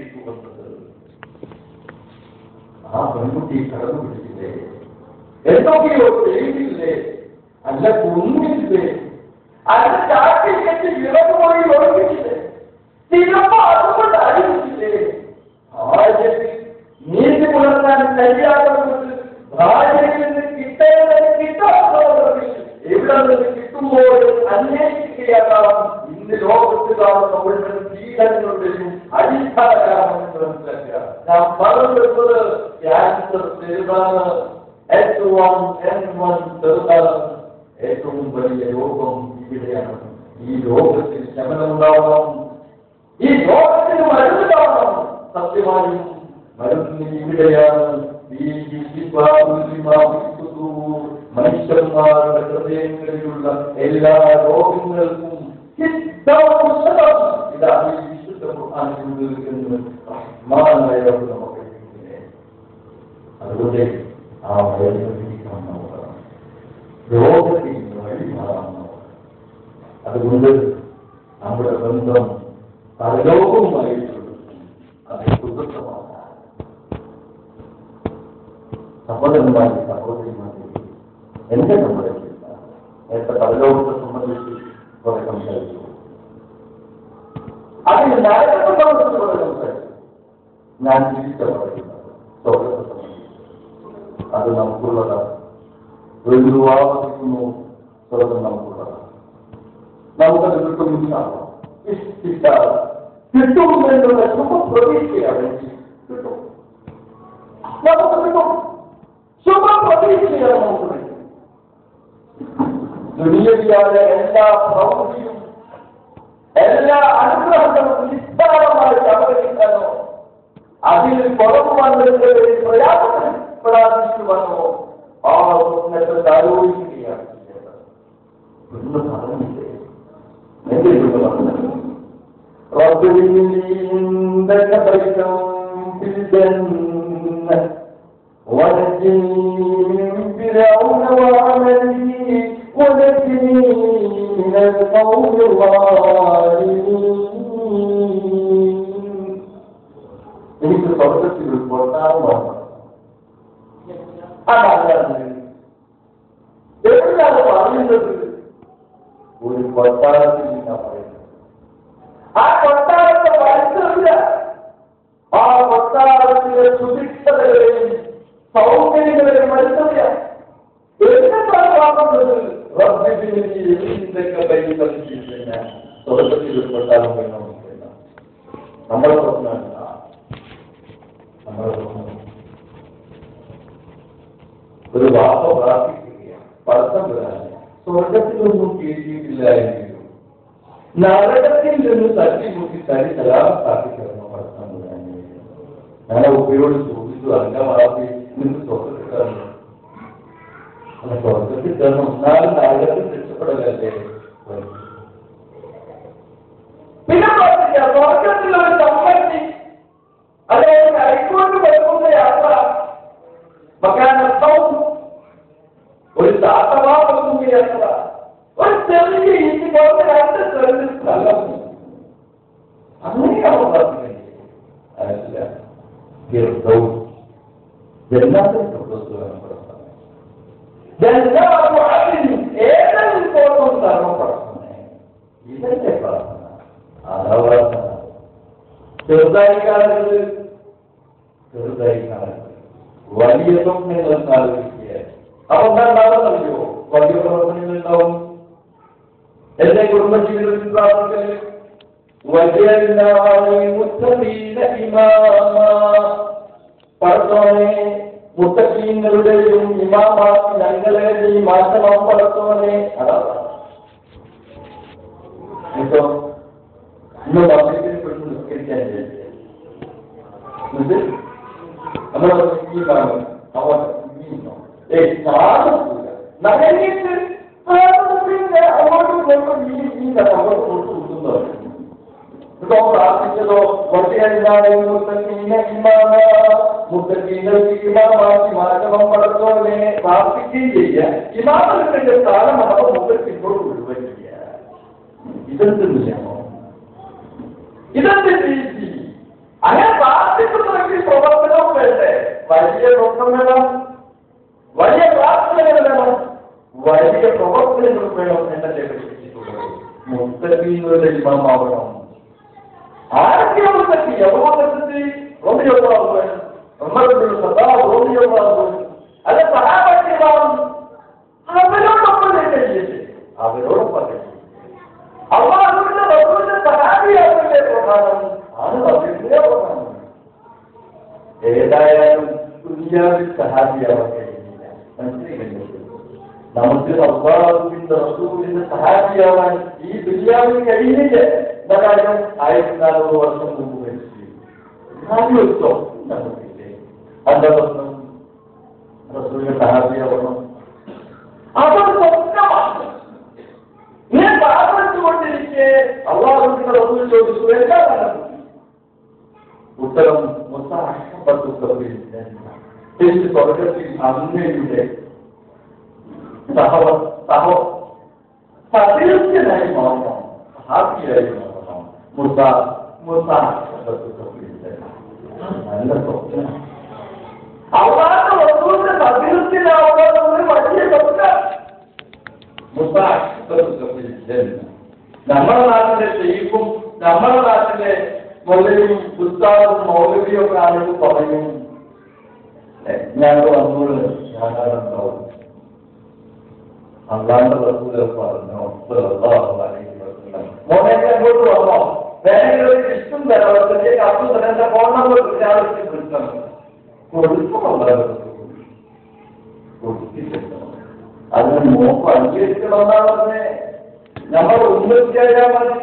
വീട്ടിലേക്ക് വന്നത്. ആ പെൺകുട്ടി കടന്നു പിടിച്ചില്ലേ, എന്തൊക്കെയോ ചെയ്തില്ലേ, അല്ല കുന്നില്ലേ, അല്ല ചാക്കി കെട്ടി ഇറങ്ങുപോയി ഒളിപ്പിച്ചില്ലേ, ചിലപ്പോ അതുകൊണ്ട് അടിപ്പിച്ചില്ലേ. ഭാര്യയ്ക്ക് നീതി പുലർത്താൻ കഴിയാത്തവർക്ക് ഭാര്യയിൽ നിന്ന് കിട്ടേണ്ടത് കിട്ടാത്തവർക്ക് എവിടെ നിന്ന് കിട്ടുമ്പോൾ അന്വേഷിക്കുകയാകാം. ഇന്ന് ലോകത്ത് കാണുന്ന മുഴുവൻ പീഡനങ്ങളുടെയും അടിസ്ഥാന കാരണങ്ങൾ മനസ്സിലാക്കുക. നാം പറഞ്ഞത് ക്യാൻസർ ചെറുതാണ്, H1N1 ചെറുതാണ്, ഏറ്റവും വലിയ രോഗം ഇവിടെയാണ്. ഈ രോഗത്തിൽ ശമനമുണ്ടാവണം, ഈ രോഗത്തിന് മരുന്നുണ്ടാവണം. സത്യമായും മരുന്ന് ഇവിടെയാണ്. മനുഷ്യന്മാരുടെ ഹൃദയങ്ങളിലുള്ള എല്ലാ രോഗങ്ങൾക്കും ഇതാണ് ഈ വിശുദ്ധ നമുക്ക്. അതുകൊണ്ട് ആ മരുന്ന് രോഗത്തിന് വഴി മാറാം. അതുകൊണ്ട് നമ്മുടെ ബന്ധം പരലോകവുമായിട്ടുള്ള അത് സുഖമാണ്. സഹോദരന്മാരെ സഹോദരിമാരെ, എന്റെ നമ്മുടെ നേരത്തെ പരലോകത്തെ സംബന്ധിച്ച് കുറെ സംസാരിച്ചു. അതിന് നരകത്തെ സംബന്ധിച്ച് കുറെ സംസാരിച്ചു. ഞാൻ തിരിച്ച പറയുന്നത് സ്വർഗത്തെ സംബന്ധിച്ച് അത് നമുക്കുള്ളതാണ്. ആവർത്തിക്കുന്നു, സ്വർഗം നമുക്കുള്ളതാണ്. നമുക്കത് കിട്ടുമില്ലാണോ? കിട്ടും എന്നുള്ള ശുഭപ്രതീക്ഷയാണ്. കിട്ടും, നമുക്ക് കിട്ടും. ശുഭപ്രതീക്ഷയാണ് നമുക്ക് കിട്ടും. ദുനിയവിയായ എല്ലാ പ്രവൃത്തിയും എല്ലാ അനുഗ്രഹങ്ങളും നിസ്സാരമായി അവഗണിക്കാനോ അതിൽ കുറവ് വന്നതിന്റെ പ്രയാസപ്പെടാതിരിച്ചു വന്നോ ആ സ്വപ്നത്തെ ആലോചിക്കുകയാണ് ചെയ്യേണ്ടത്. എന്ന് പറഞ്ഞില്ലേ എന്തെങ്കിലും പറഞ്ഞത് എനിക്ക് സ്വർഗത്തിൽ ഒരു കൊട്ടാരം വന്നു. അതല്ലാതെ എവിടെയാണ് പറയുന്നത്? ഒരു കൊട്ടാരത്തിൽ നിന്നാണ് പറയുന്നത്. ആ കൊട്ടാരത്തെ വരുത്തില്ല. ആ കൊട്ടാരത്തിലെ സുഭിക്ഷതകളെയും സൗകര്യങ്ങളെയും വരുത്തില്ല. എന്താണ് കാണുന്നത്? സ്വർഗത്തിൽ ഒരു കൊട്ടാരം വേണമെന്നില്ല. നമ്മുടെ സ്വപ്നമല്ല. നമ്മുടെ സ്വപ്നം ഒരു വാപ്പ പ്രാർത്ഥിക്കുകയാണ്, പഠിത്തം വരാൻ സ്വർഗത്തിലൊന്നും കേട്ടിയിട്ടില്ല എങ്കിലും നരകത്തിൽ നിന്ന് തട്ടിമുട്ടി സലാമത്താക്കിക്കിടന്നു പഠിത്തം വരാൻ. ഞാൻ ഉപ്പയോട് ചോദിച്ചു, അംഗമാക്കി നിന്ന് സ്വർഗത്തിലാണ്. അല്ല, സ്വർഗത്തിൽ കയറണം, എന്നാലും നരകത്തിൽ രക്ഷപ്പെടലല്ലേ. പിന്നെ സ്വർഗത്തിലൊരു സമ്പത്തി, അതായത് കൈക്കൊണ്ട് വരുന്ന യാത്ര, ഒരു താത്തമാകുന്ന യാത്ര, ഒരു ചെറിയ ഇനി പോലെ രണ്ട് ചെറിയ സ്ഥലം. അങ്ങനെയാണ് പ്രാർത്ഥിക്കുന്നത്. അതല്ല എല്ലാത്തിനും ഏതെങ്കിലും ഫോട്ടോ ധർമ്മപ്പെടുത്തുന്നേ. ഇതല്ലേ പ്രാർത്ഥന? അതാ പ്രാർത്ഥന. ചെറുതായി കാണരുത്, ചെറുതായി കാണരുത്. വലിയ സ്വപ്നങ്ങൾ ആലോചിക്കുക. അപ്പൊ എന്താണ്ടാവുന്നറിയോ? വലിയ പ്രവർത്തനങ്ങൾ ഉണ്ടാവും. എന്റെ കുടുംബജീവിതത്തിൽ പ്രാർത്ഥിക്കല് പടത്തോനെ മുത്തക്കീങ്ങളുടെയും ഇമാമാക്കി ഞങ്ങളുടെയും മാറ്റമാ പടത്തോനെ. അതാണ് ഇപ്പൊ ഇന്ന് പബ്ലിക്കിൽ പെട്ട് നിസ്കരിക്കാൻ നമ്മുടെ അവർ നഗരിയിട്ട് അങ്ങോട്ടും പ്രാർത്ഥിച്ചതോ മുത്തക്കീങ്ങൾക്ക് മാറ്റം പടത്തോനെ പ്രാർത്ഥിക്കുകയും ചെയ്യുക. ഇമാമത്തിന്റെ സ്ഥാനം അവർ മുത്തക്കിനോട് വിടുവയ്ക്കുക. ഇതെന്ത് നിയമോ? ഇതെന്ത് രീതി? അങ്ങനെ കാര്യങ്ങളല്ലേ പഠിപ്പിച്ചിട്ടുള്ളത്. മുത്തഖീങ്ങളുടെ ഇമാമാവണം. ആരൊക്കെ മുത്തഖി? അബൂബക്കർ റളിയല്ലാഹു അൻഹു, ഉമർ ഇബ്നുൽ ഖത്താബ് റളിയല്ലാഹു അൻഹു, അല്ല സഹാബാക്കളാണ്. അവരോടൊപ്പം കഴിയില്ലേ? അവരോടൊപ്പം അല്ലാഹുവിന്റെ റസൂലിന്റെ സഹാബിയാകല്ലേ പ്രധാനം? ആണ് അതിന്റെ പ്രധാനം. ഏതായാലും ദുനിയാവിൽ സഹാബിയാവാൻ കഴിയില്ല. മനസ്സിലായില്ലേ? നമുക്ക് അല്ലാഹുവിന്റെ റസൂലിന്റെ സഹാബിയാവാൻ ഈ ദുനിയാവിൽ കഴിയില്ല. എന്താ കാര്യം? 1400 വർഷം മുമ്പ് മരിച്ചു. ആലോചിച്ചോ നമുക്കില്ലേ? എന്താ പ്രശ്നം? റസൂലിന്റെ സഹാബിയാവണം. അതൊരു സ്വപ്നമാണ്. നീ പ്രാർത്ഥിച്ചുകൊണ്ടിരിക്കെ അല്ലാഹുവിന്റെ റസൂൽ ചോദിച്ചു, എന്താ നടന്നത്? ഉത്തരം സ്വർഗത്തിൽ അങ്ങയുടെ സഹോദരനായി മാറണം, ഹാപ്പിയായി മാറണം. നല്ല സ്വപ്നം. അവരുടെ വസ്തുവിന്റെ സദൃശ്യനാവുക ഒരു വലിയ സ്വപ്നം. നമ്മുടെ നാട്ടിലെ ഷെയ്ഖും നമ്മുടെ നാട്ടിലെ മൊല്ലയും ഉസ്താദും മൗലവിയും ഒക്കെ ആളുകൾ പറയും, ഞങ്ങൾ വന്നോളൂ, ഞാനാളുണ്ടാവും. അള്ളാന്റെ റസൂൽ പറഞ്ഞു, മോനെ അങ്ങോട്ട് വന്നോ, വേണമെങ്കിൽ ഇഷ്ടം തരാം, അബ്ദുൽ തരാന്റെ ഫോൺ നമ്പർ വിളിച്ചാൽ കൊടുത്തില്ല. അതിന് മോക്ക് അംഗീകരിക്കണമെന്നാ പറഞ്ഞേ. നമ്മൾ ഉന്നതിച്ചാൽ മതി.